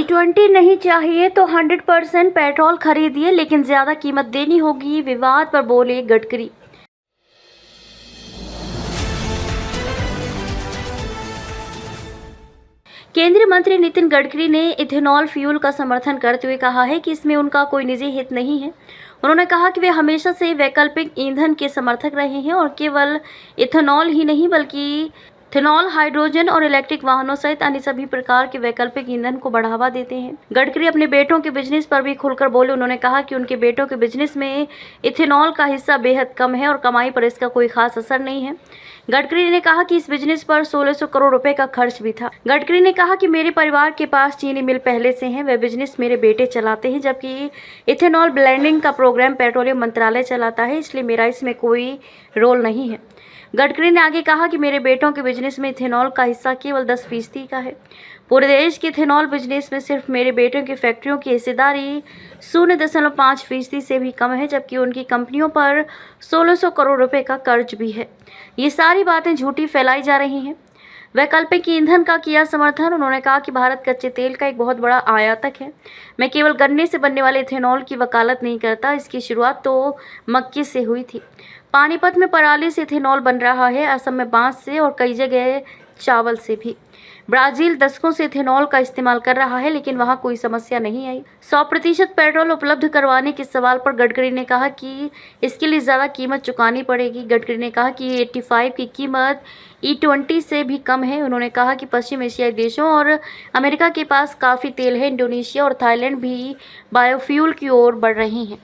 E20 नहीं चाहिए तो 100% पेट्रोल खरीदिए, लेकिन ज्यादा कीमत देनी होगी, विवाद पर बोले गडकरी। केंद्रीय मंत्री नितिन गडकरी ने इथेनॉल फ्यूल का समर्थन करते हुए कहा है कि इसमें उनका कोई निजी हित नहीं है। उन्होंने कहा कि वे हमेशा से वैकल्पिक ईंधन के समर्थक रहे हैं और केवल इथेनॉल ही नहीं बल्कि इथेनॉल, हाइड्रोजन और इलेक्ट्रिक वाहनों सहित अन्य सभी प्रकार के वैकल्पिक ईंधन को बढ़ावा देते हैं। गडकरी अपने बेटों के बिजनेस पर भी खुलकर बोले। उन्होंने कहा कि उनके बेटों के बिजनेस में इथेनॉल का हिस्सा बेहद कम है और कमाई पर इसका कोई खास असर नहीं है। गडकरी ने कहा कि इस बिजनेस पर 1600 करोड़ रुपए का खर्च भी था। गडकरी ने कहा कि मेरे परिवार के पास चीनी मिल पहले से है, वह बिजनेस मेरे बेटे चलाते हैं, जबकि इथेनॉल ब्लेंडिंग का प्रोग्राम पेट्रोलियम मंत्रालय चलाता है, इसलिए मेरा इसमें कोई रोल नहीं है। गडकरी ने आगे कहा कि मेरे बेटों के बिजनेस में इथेनॉल का हिस्सा केवल 10% का है। पूरे देश के इथेनॉल बिजनेस में सिर्फ मेरे बेटों की फैक्ट्रियों की हिस्सेदारी 0.5% से भी कम है, जबकि उनकी कंपनियों पर 1600 करोड़ रुपए का कर्ज भी है। ये सारी बातें झूठी फैलाई जा रही हैं। वैकल्पिक ईंधन का किया समर्थन। उन्होंने कहा कि भारत कच्चे तेल का एक बहुत बड़ा आयातक है। मैं केवल गन्ने से बनने वाले इथेनॉल की वकालत नहीं करता, इसकी शुरुआत तो मक्के से हुई थी। पानीपत में पराली से इथेनॉल बन रहा है, असम में बांस से और कई जगह चावल से भी। ब्राजील दशकों से इथेनॉल का इस्तेमाल कर रहा है, लेकिन वहां कोई समस्या नहीं आई। 100% पेट्रोल उपलब्ध करवाने के सवाल पर गडकरी ने कहा कि इसके लिए ज़्यादा कीमत चुकानी पड़ेगी। गडकरी ने कहा कि 85 की कीमत E20 से भी कम है। उन्होंने कहा कि पश्चिम एशियाई देशों और अमेरिका के पास काफ़ी तेल है। इंडोनेशिया और थाईलैंड भी बायोफ्यूल की ओर बढ़ रही हैं।